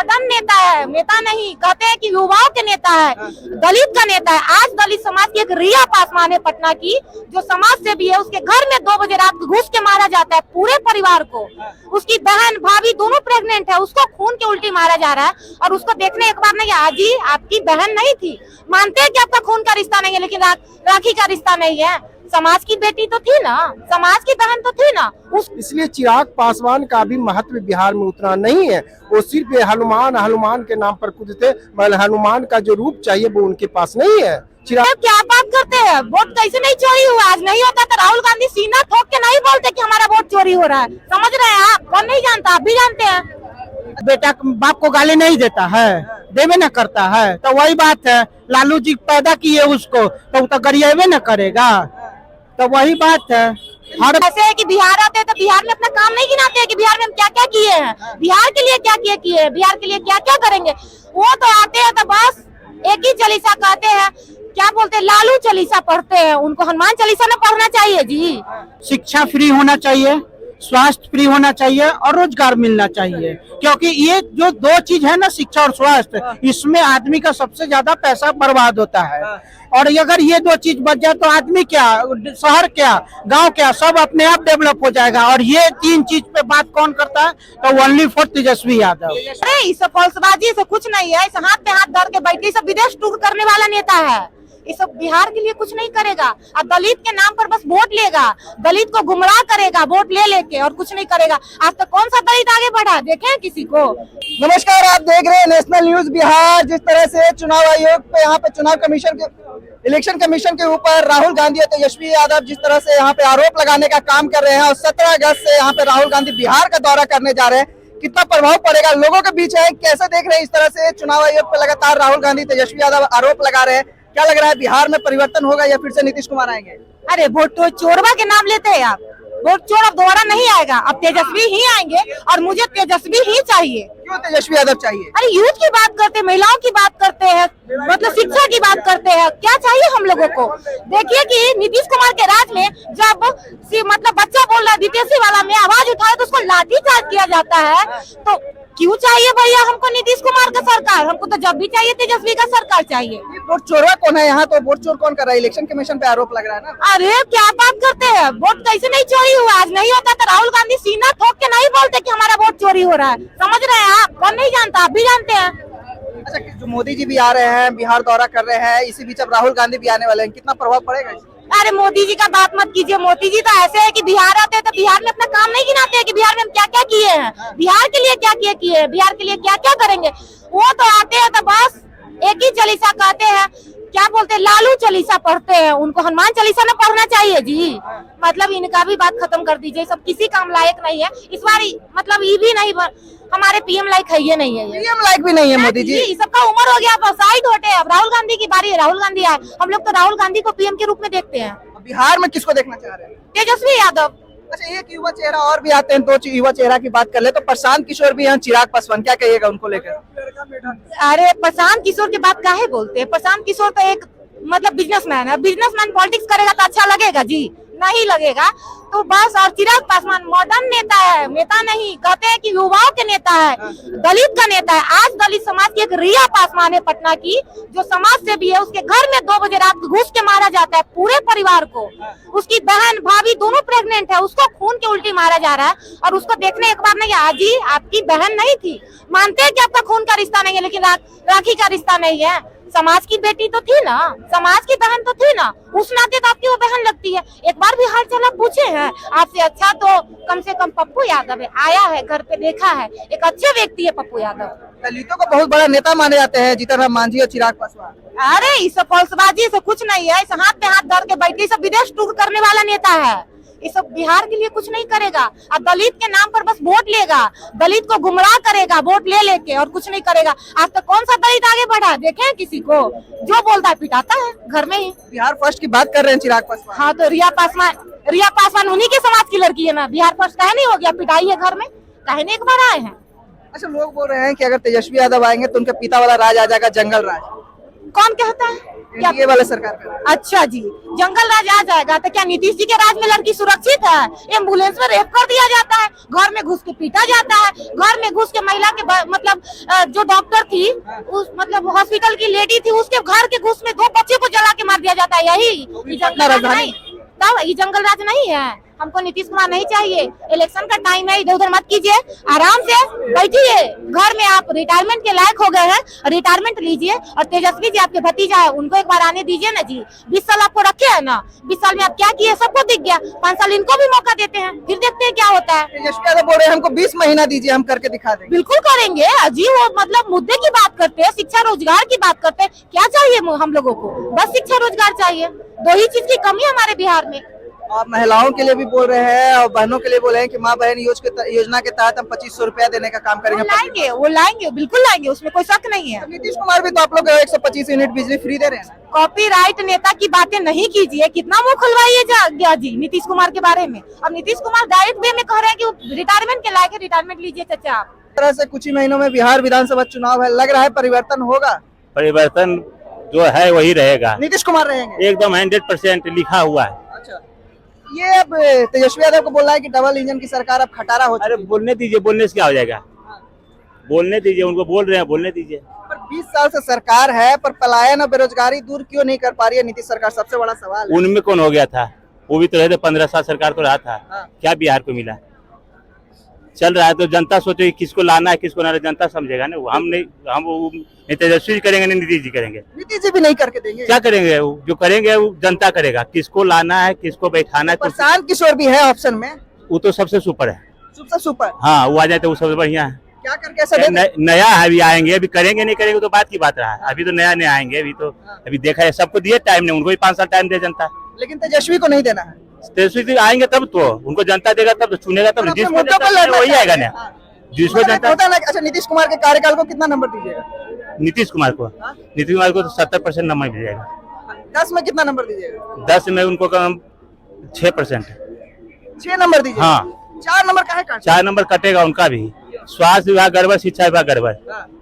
Modern नेता है, नेता नहीं, कहते हैं कि युवाओं के नेता है, दलित का नेता है। आज दलित समाज की एक रिया पासवान है पटना की, जो समाज सेवी है, उसके घर में 2 बजे रात को घुस के मारा जाता है पूरे परिवार को। उसकी बहन भाभी दोनों प्रेग्नेंट है, उसको खून के उल्टी मारा जा रहा है और उसको देखने एक बार नहीं, आज ही आपकी बहन नहीं थी, मानते हैं कि आपका खून का रिश्ता नहीं है, लेकिन राखी का रिश्ता नहीं है। समाज की बेटी तो थी ना, समाज की बहन तो थी ना। इसलिए चिराग पासवान का भी महत्व बिहार में उतना नहीं है। वो सिर्फ हनुमान के नाम पर कूदते, मगर हनुमान का जो रूप चाहिए वो उनके पास नहीं है। चिराग क्या बात करते हैं, वोट कैसे नहीं चोरी हुआ? आज नहीं होता तो राहुल गांधी सीना ठोक के नहीं बोलते कि हमारा वोट चोरी हो रहा है। समझ रहे हैं आप? कौन नहीं जानता, आप भी जानते हैं। बेटा बाप को गाली नहीं देता है, देवे न करता है, तो वही बात है। लालू जी पैदा किए उसको, तो गरियावे न करेगा, तो वही बात है। हर ऐसे है कि बिहार आते हैं तो बिहार में अपना काम नहीं गिनाते हैं कि बिहार में हम क्या क्या किए हैं, बिहार के लिए क्या क्या किए, बिहार के लिए क्या क्या करेंगे। वो तो आते हैं तो बस एक ही चालीसा कहते हैं, क्या बोलते हैं, लालू चालीसा पढ़ते हैं। उनको हनुमान चालीसा न पढ़ना चाहिए जी। शिक्षा फ्री होना चाहिए, स्वास्थ्य फ्री होना चाहिए और रोजगार मिलना चाहिए, क्योंकि ये जो 2 चीज है ना, शिक्षा और स्वास्थ्य, इसमें आदमी का सबसे ज्यादा पैसा बर्बाद होता है। और अगर ये 2 चीज बच जाए तो आदमी क्या, शहर क्या, गांव क्या, सब अपने आप डेवलप हो जाएगा। और ये 3 चीज पे बात कौन करता है? तो ओनली फॉर तेजस्वी यादव। अरे इस फौसबाजी से कुछ नहीं है, इस हाथ पे हाथ धर के बैठे, सब विदेश टूर करने वाला नेता है। ये सब बिहार के लिए कुछ नहीं करेगा और दलित के नाम पर बस वोट लेगा, दलित को गुमराह करेगा वोट ले लेके, और कुछ नहीं करेगा। आज तक कौन सा दलित आगे बढ़ा देखे किसी को? नमस्कार, आप देख रहे हैं नेशनल न्यूज बिहार। जिस तरह से चुनाव आयोग पे यहाँ पे चुनाव कमीशन के इलेक्शन कमीशन के ऊपर राहुल गांधी और तेजस्वी यादव जिस तरह से यहाँ पे आरोप लगाने का काम कर रहे हैं, और 17 अगस्त से यहाँ पे राहुल गांधी बिहार का दौरा करने जा रहे हैं, कितना प्रभाव पड़ेगा लोगों के बीच है, कैसे देख रहे हैं? इस तरह से चुनाव आयोग पे लगातार राहुल गांधी तेजस्वी यादव आरोप लगा रहे हैं। क्या लग रहा है, बिहार में परिवर्तन होगा या फिर से नीतीश कुमार आएंगे? अरे वोट तो चोरवा के नाम लेते हैं आप, वोट चोर अब दोबारा नहीं आएगा, अब तेजस्वी ही आएंगे और मुझे तेजस्वी ही चाहिए। क्यों तेजस्वी यादव चाहिए? अरे यूथ की बात करते हैं, महिलाओं की बात करते हैं, मतलब शिक्षा की बात करते हैं, क्या चाहिए हम लोगों को? देखिए कि नीतीश कुमार के राज में जब मतलब बच्चा बोल रहा है विदेशी वाला में आवाज उठाए तो उसको लाठीचार्ज किया जाता है। तो क्यों चाहिए भैया हमको नीतीश कुमार का सरकार? हमको तो जब भी चाहिए तेजस्वी का सरकार चाहिए। वोट चोरवा कौन है यहाँ? तो वोट चोर कौन कर रहा है? इलेक्शन कमीशन पे आरोप लग रहा है ना। अरे क्या बात करते हैं, वोट कैसे नहीं चोरी हुआ? आज नहीं होता तो राहुल गांधी सीना ठोक के नहीं बोलते कि हमारा वोट चोरी हो रहा है। समझ रहे हैं आप? कौन नहीं जानता, आप भी जानते हैं। अच्छा, जो मोदी जी भी आ रहे हैं, बिहार दौरा कर रहे हैं, इसी बीच अब राहुल गांधी भी आने वाले हैं, कितना प्रभाव पड़ेगा इससे? अरे मोदी जी का बात मत कीजिए, मोदी जी तो ऐसे है कि बिहार आते हैं तो बिहार में अपना काम नहीं गिनाते हैं कि बिहार में हम क्या क्या किए हैं, बिहार के लिए क्या क्या किए हैं, बिहार के लिए क्या क्या करेंगे। वो तो आते हैं तो बस एक ही चालीसा कहते हैं, क्या बोलते हैं, लालू चालीसा पढ़ते हैं। उनको हनुमान चालीसा न पढ़ना चाहिए जी। मतलब इनका भी बात खत्म कर दीजिए, सब किसी काम लायक नहीं है इस बार। मतलब ये भी नहीं, हमारे पीएम लायक है ये नहीं है, पीएम लायक भी नहीं है मोदी जी। सबका उम्र हो गया, अब साइड होते हैं, अब राहुल गांधी की बारी है, राहुल गांधी आए। हम लोग तो राहुल गांधी को पीएम के रूप में देखते हैं। बिहार में किसको देखना चाह रहे हैं? तेजस्वी यादव। अच्छा, एक युवा चेहरा और भी आते हैं, 2 युवा चेहरा की बात कर ले तो प्रशांत किशोर भी हैं, चिराग पासवान, क्या कहिएगा उनको लेकर? अरे प्रशांत किशोर की बात काहे बोलते हैं? प्रशांत किशोर तो एक मतलब बिजनेसमैन है, बिजनेसमैन पॉलिटिक्स करेगा तो अच्छा लगेगा जी? नहीं लगेगा। तो बस, और चिराग पासवान मॉडर्न नेता है, नेता नहीं, कहते हैं कि युवाओं के नेता है, दलित का नेता है। आज दलित समाज की एक रिया पासवान है पटना की, जो समाज सेवी है, उसके घर में 2 बजे रात को घुस के मारा जाता है पूरे परिवार को। उसकी बहन भाभी दोनों प्रेग्नेंट है, उसको खून के उल्टी मारा जा रहा है और उसको देखने एक बार नहीं, आज ही आपकी बहन नहीं थी, मानते हैं कि आपका खून का रिश्ता नहीं है, लेकिन राखी का रिश्ता नहीं है। समाज की बेटी तो थी ना, समाज की बहन तो थी ना, उस नाते तो आपकी वो बहन लगती है। एक बार भी हाल चाल पूछे हैं आपसे? अच्छा तो कम से कम पप्पू यादव है, आया है घर पे, देखा है, एक अच्छे व्यक्ति है पप्पू यादव। दलितों को बहुत बड़ा नेता माने जाते हैं जीतन राम मांझी और चिराग पासवान। अरे इस फौसबाजी से कुछ नहीं है, इस हाथ पे हाथ धर के बैठे, सब विदेश टूर करने वाला नेता है। ये सब बिहार के लिए कुछ नहीं करेगा और दलित के नाम पर बस वोट लेगा, दलित को गुमराह करेगा वोट ले लेके, और कुछ नहीं करेगा। आज तक कौन सा दलित आगे बढ़ा देखे हैं किसी को? जो बोलता है पिटाता है घर में ही। बिहार फर्स्ट की बात कर रहे हैं चिराग पासवान। हाँ तो रिया पासवान उन्हीं के समाज की लड़की है ना, बिहार फर्स्ट काहे नहीं हो गया? पिटाई है घर में, काहे नहीं एक बार आए हैं? अच्छा, लोग बोल रहे हैं कि अगर तेजस्वी यादव आएंगे तो उनके पिता वाला राज आ जाएगा, जंगल राज। कौन कहता है? ये वाले सरकार का। अच्छा जी, जंगल राज आ जाएगा तो क्या नीतीश जी के राज में लड़की सुरक्षित है? एम्बुलेंस में रेप कर दिया जाता है, घर में घुस के पीटा जाता है, घर में घुस के महिला के मतलब जो डॉक्टर थी उस मतलब हॉस्पिटल की लेडी थी उसके घर के घुस में 2 बच्चे को जला के मार दिया जाता है। यही जंगल राज नहीं, तब ये जंगल राज नहीं है। हमको नीतीश कुमार नहीं चाहिए। इलेक्शन का टाइम है, इधर उधर मत कीजिए, आराम से बैठिए घर में। आप रिटायरमेंट के लायक हो गए हैं, रिटायरमेंट लीजिए। और तेजस्वी जी आपके भतीजा है, उनको एक बार आने दीजिए ना जी। 20 साल आपको रखे है ना, 20 साल में आप क्या किए सबको दिख गया। 5 साल इनको भी मौका देते हैं, फिर देखते हैं क्या होता है। तेजस्वी यादव बोल रहे हैं हमको 20 महीना दीजिए, हम करके दिखा देंगे। बिल्कुल करेंगे जी, वो मतलब मुद्दे की बात करते हैं, शिक्षा रोजगार की बात करते हैं। क्या चाहिए हम लोगों को? बस शिक्षा रोजगार चाहिए, 2 ही चीज की कमी है हमारे बिहार में। आप महिलाओं के लिए भी बोल रहे हैं और बहनों के लिए बोल रहे हैं कि माँ बहन योजना के तहत हम 2500 रुपया देने का काम करेंगे। वो लाएंगे, बिल्कुल लाएंगे, उसमें कोई शक नहीं है। नीतीश कुमार भी तो आप लोग 125 यूनिट बिजली फ्री दे रहे हैं। कॉपीराइट नेता की बातें नहीं कीजिए, कितना मुंह खुलवाइए गया जी नीतीश कुमार के बारे में। अब नीतीश कुमार डायरेक्ट वे में कह रहे हैं कि रिटायरमेंट के लायक है, रिटायरमेंट लीजिए चाचा आप। इस तरह से कुछ ही महीनों में बिहार विधानसभा चुनाव है, लग रहा है परिवर्तन होगा। परिवर्तन जो है वही रहेगा, नीतीश कुमार रहेंगे एकदम 100% लिखा हुआ है। अच्छा, ये अब तेजस्वी यादव को बोल रहा है कि डबल इंजन की सरकार अब खटारा हो अरे बोलने दीजिए, बोलने से क्या हो जाएगा? बोलने दीजिए, उनको बोल रहे हैं, बोलने दीजिए। पर 20 साल से सरकार है, पर पलायन और बेरोजगारी दूर क्यों नहीं कर पा रही है नीतीश सरकार? सबसे बड़ा सवाल है। उनमें कौन हो गया था? वो भी तो रहे थे, 15 साल सरकार तो रहा था। हाँ। क्या बिहार को मिला? चल रहा है तो जनता सोचे किसको लाना है किसको लाना है, जनता समझेगा ना। हम नहीं तेजस्वी जी करेंगे, नहीं नीतीश जी करेंगे। नीतीश जी भी नहीं करके देंगे। क्या करेंगे? वो जो करेंगे वो जनता करेगा। किसको लाना है, किसको बैठाना है, प्रशांत किशोर भी है ऑप्शन में, वो तो सबसे सुपर है। सबसे सुपर। हाँ, वो आ जाए तो वो सबसे बढ़िया है। क्या करके ऐसा दे दें? नया है, अभी आएंगे, अभी करेंगे नहीं करेंगे तो बात की बात रहा है। अभी तो नया नया आएंगे, अभी देखा है, सबको दिए टाइम, नहीं उनको भी 5 साल टाइम दे जनता। लेकिन तेजस्वी को नहीं देना है। तेजस्वी जी आएंगे तब तो उनको जनता देगा, तब तो चुनेगा, तब जिसको वही आएगा ना, जिसको जनता। अच्छा, नीतीश कुमार के कार्यकाल को कितना नंबर दीजिएगा? नीतीश कुमार को तो 70% नंबर मिल जाएगा। 10 में कितना नंबर दीजिएगा? 10 में उनको कम 6%। 6 नंबर दीजिए। हाँ, 4 नंबर काहे काटे? 4 नंबर कटेगा उनका भी। स्वास्थ्य विभाग गड़बड़, शिक्षा विभाग गड़बड़,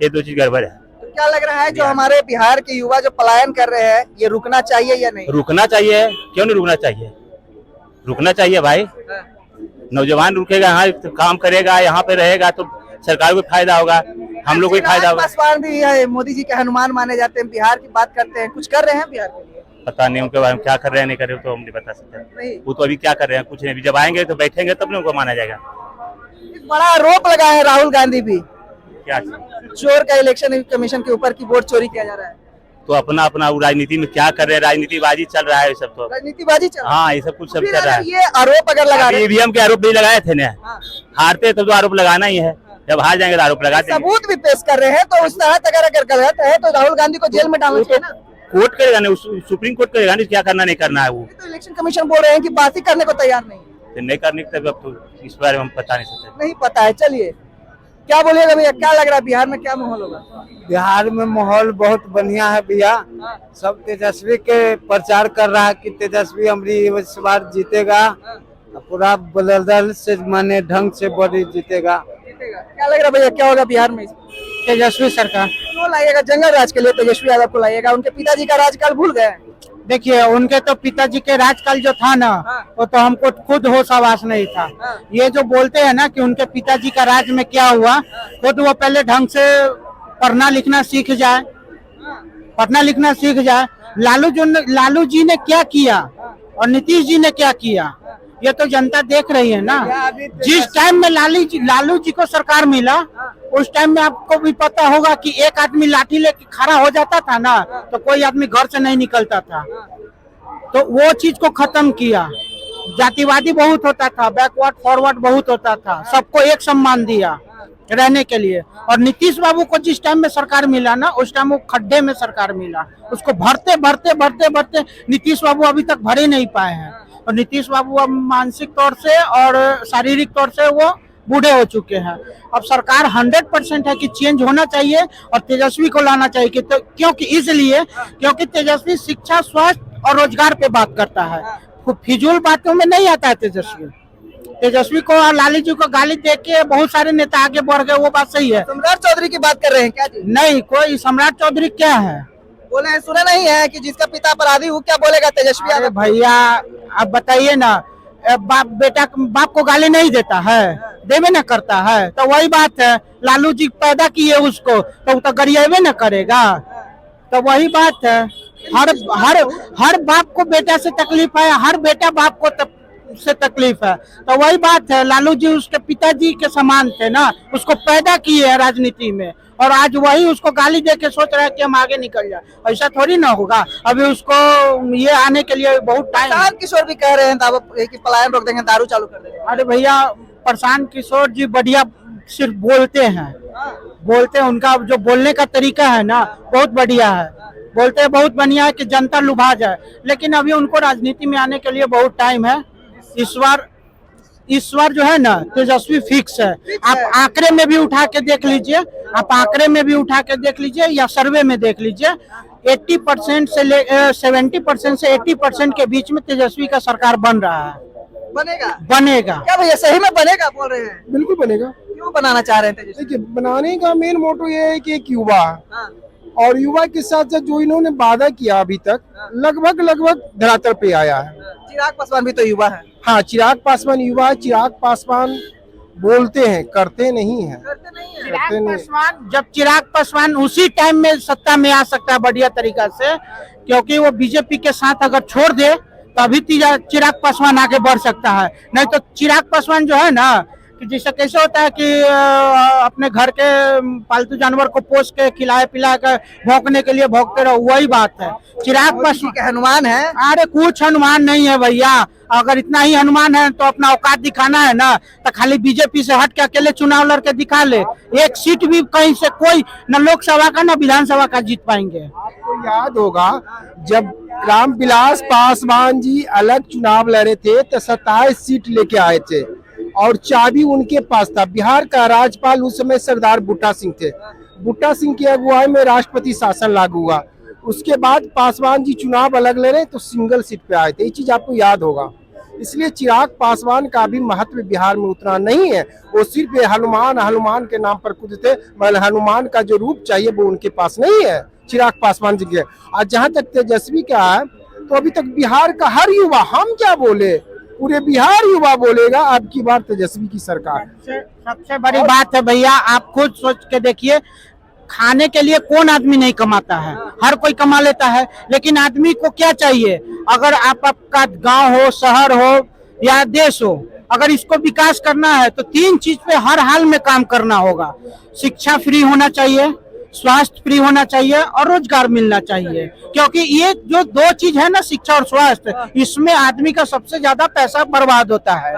ये 2 चीज गड़बड़ है। तो क्या लग रहा है जो हमारे बिहार के युवा जो पलायन कर रहे हैं, ये रुकना चाहिए या नहीं? रुकना चाहिए, क्यों नहीं रुकना चाहिए? रुकना चाहिए भाई। नौजवान रुकेगा, हाँ काम करेगा, यहाँ पे रहेगा तो सरकार को फायदा होगा, हम लोग को फायदा होगा। पासवान भी है, मोदी जी के हनुमान माने जाते हैं, बिहार की बात करते हैं, कुछ कर रहे हैं बिहार के लिए? पता नहीं उनके बारे में क्या कर रहे हैं, नहीं कर रहे तो हम नहीं बता सकते। वो तो अभी क्या कर रहे हैं, कुछ नहीं। जब आएंगे तो बैठेंगे तब नहीं उनको माना जाएगा। एक बड़ा आरोप लगा है राहुल गांधी भी, क्या चोर का इलेक्शन कमीशन के ऊपर की वोट चोरी किया जा रहा है। तो अपना अपना राजनीति में क्या कर रहे हैं, राजनीतिबाजी चल रहा है, सब तो राजनीतिबाजी चल रहा है। हाँ, ये सब कुछ सब चल रहा है। ये आरोप अगर लगा रहे हैं, ईवीएम के आरोप नहीं लगाए थे ना, हारते तो आरोप लगाना ही है, जब हार जाएंगे तो आरोप लगाते हैं। सबूत भी पेश कर रहे हैं, तो उस तरह अगर गलत है तो राहुल गांधी को जेल में डालना चाहिए ना। कोर्ट करेगा ना, सुप्रीम कोर्ट करेगा ना, क्या करना नहीं करना है। वो तो इलेक्शन कमीशन बोल रहे हैं कि बात ही करने को तैयार नहीं है। तो नहीं करने के, तब अब तो इस बारे में हम बता नहीं सकते। नहीं पता है। चलिए, क्या बोलिएगा भैया, क्या लग रहा है बिहार में क्या माहौल होगा? बिहार में माहौल बहुत बढ़िया है भैया। सब तेजस्वी के प्रचार कर रहा है कि तेजस्वी अमरी इस बार जीतेगा, पूरा बदल से माने ढंग से बड़ी जीतेगा। क्या लग रहा है भैया, क्या होगा बिहार में? तेजस्वी सरकार। क्यों लाइएगा जंगल राज के लिए तेजस्वी यादव को लाइएगा? उनके पिताजी का राजकाल भूल गए? देखिए, उनके तो पिताजी के राजकाल जो था ना, वो तो हमको खुद होश आवास नहीं था। ये जो बोलते हैं ना कि उनके पिताजी का राज में क्या हुआ, खुद वो पहले ढंग से पढ़ना लिखना सीख जाए, पढ़ना लिखना सीख जाए। लालू जी ने क्या किया और नीतीश जी ने क्या किया, ये तो जनता देख रही है ना। जिस टाइम में लालू जी को सरकार मिला, उस टाइम में आपको भी पता होगा कि एक आदमी लाठी लेके खड़ा हो जाता था ना, तो कोई आदमी घर से नहीं निकलता था। तो वो चीज को खत्म किया। जातिवादी बहुत होता था, बैकवर्ड फॉरवर्ड बहुत होता था, सबको एक सम्मान दिया रहने के लिए। और नीतीश बाबू को जिस टाइम में सरकार मिला ना, उस टाइम वो खड्डे में सरकार मिला। उसको भरते भरते भरते भरते नीतीश बाबू अभी तक भरे नहीं पाए हैं। और नीतीश बाबू अब मानसिक तौर से और शारीरिक तौर से वो बूढ़े हो चुके हैं। अब सरकार 100% है कि चेंज होना चाहिए और तेजस्वी को लाना चाहिए कि क्योंकि तेजस्वी शिक्षा, स्वास्थ्य और रोजगार पे बात करता है, फिजूल बातों में नहीं आता है। तेजस्वी को और लालू जी को गाली दे के बहुत सारे नेता आगे बढ़ गए, वो बात सही है। सम्राट चौधरी की बात कर रहे हैं क्या जी? नहीं, कोई सम्राट चौधरी क्या है? बोले हैं, सुना नहीं है कि जिसका पिता अपराधी वो क्या बोलेगा तेजस्वी अरे यादव? भैया अब बताइए ना, बाप को गाली नहीं देता है, देवे न करता है। तो वही बात है, लालू जी पैदा किए उसको तो वो तो गरियाबे न करेगा। तो वही बात है, हर हर हर बाप को बेटा से तकलीफ है, हर बेटा बाप को से तकलीफ है। तो वही बात है, लालू जी उसके पिताजी के समान थे ना, उसको पैदा किए हैं राजनीति में, और आज वही उसको गाली दे के सोच रहा है कि हम आगे निकल जाए। ऐसा थोड़ी ना होगा, अभी उसको ये आने के लिए बहुत टाइम। प्रशांत किशोर भी कह रहे हैं कि पलायन रोक देंगे, दारू चालू कर देंगे। अरे भैया प्रशांत किशोर जी बढ़िया सिर्फ बोलते हैं, उनका जो बोलने का तरीका है ना बहुत बढ़िया है, बोलते हैं बहुत बढ़िया है कि जनता लुभा जाए। लेकिन अभी उनको राजनीति में आने के लिए बहुत टाइम है। इस बार जो है ना तेजस्वी फिक्स है। आप आंकड़े में भी उठा के देख लीजिए, या सर्वे में देख लीजिए, 80% से 70% से 80% के बीच में तेजस्वी का सरकार बन रहा है। बनेगा क्या भैया सही में बनेगा बोल रहे हैं? बिल्कुल बनेगा। क्यों बनाना चाह रहे हैं तेजस्वी? देखिए, बनाने का मेन मोटो ये है कि एक युवा, हाँ, और युवा के साथ साथ जो इन्होंने वादा किया अभी तक लगभग धरातल पे आया है। चिराग पासवान भी तो युवा है। हाँ, चिराग पासवान युवा है। चिराग पासवान बोलते हैं, करते नहीं है। जब चिराग पासवान उसी टाइम में सत्ता में आ सकता है बढ़िया तरीका से, क्योंकि वो बीजेपी के साथ अगर छोड़ दे तभी चिराग पासवान आगे बढ़ सकता है। नहीं तो चिराग पासवान जो है ना, कि जैसे कैसे होता है कि अपने घर के पालतू जानवर को पोस के खिलाए पिला कर भौंकने के लिए भौंकते रहो, वही बात है। चिराग पासवान के हनुमान है। अरे कुछ हनुमान नहीं है भैया, अगर इतना ही हनुमान है तो अपना औकात दिखाना है ना, तो खाली बीजेपी से हट के अकेले चुनाव लड़ के दिखा ले, एक सीट भी कहीं से कोई न लोकसभा का न विधानसभा का जीत पाएंगे। आपको याद होगा जब रामविलास पासवान जी अलग चुनाव लड़े थे तो 27 सीट लेके आए थे, और चाबी उनके पास था। बिहार का राज्यपाल उस समय सरदार बुट्टा सिंह थे। बुट्टा सिंह की अगुवाई में राष्ट्रपति शासन लागू हुआ। उसके बाद पासवान जी चुनाव अलग लड़े तो सिंगल सीट पे आए थे, ये चीज आपको याद होगा। इसलिए चिराग पासवान का भी महत्व बिहार में उतना नहीं है। वो सिर्फ हनुमान के नाम पर कूदते, मगर हनुमान का जो रूप चाहिए वो उनके पास नहीं है चिराग पासवान जी के। और जहाँ तक तेजस्वी का है, तो अभी तक बिहार का हर युवा, हम क्या बोले, पूरे बिहार युवा बोलेगा अब की बार तेजस्वी की सरकार। सबसे बड़ी बात है भैया, आप खुद सोच के देखिए, खाने के लिए कौन आदमी नहीं कमाता है, हर कोई कमा लेता है। लेकिन आदमी को क्या चाहिए, अगर आपका गांव हो, शहर हो या देश हो, अगर इसको विकास करना है तो 3 चीज पे हर हाल में काम करना होगा। शिक्षा फ्री होना चाहिए, स्वास्थ्य फ्री होना चाहिए और रोजगार मिलना चाहिए। क्योंकि ये जो 2 चीज है ना, शिक्षा और स्वास्थ्य, इसमें आदमी का सबसे ज्यादा पैसा बर्बाद होता है।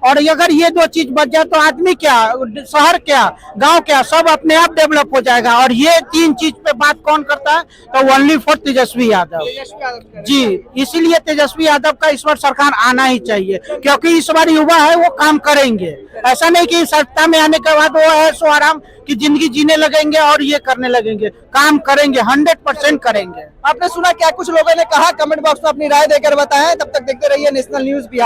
और अगर ये 2 चीज बच जाए तो आदमी क्या, शहर क्या, गांव क्या, सब अपने आप डेवलप हो जाएगा। और ये 3 चीज पे बात कौन करता है, तो ओनली फॉर तेजस्वी यादव जी। इसीलिए तेजस्वी यादव का इस बार सरकार आना ही चाहिए, क्योंकि इस बार युवा है, वो काम करेंगे। ऐसा नहीं कि सत्ता में आने के बाद वो है सो आराम की जिंदगी जीने लगेंगे और ये करने लगेंगे, काम करेंगे, 100% करेंगे। आपने सुना क्या कुछ लोगों ने कहा, कमेंट बॉक्स में अपनी राय देकर बताएं। तब तक देखते रहिए नेशनल न्यूज बिहार।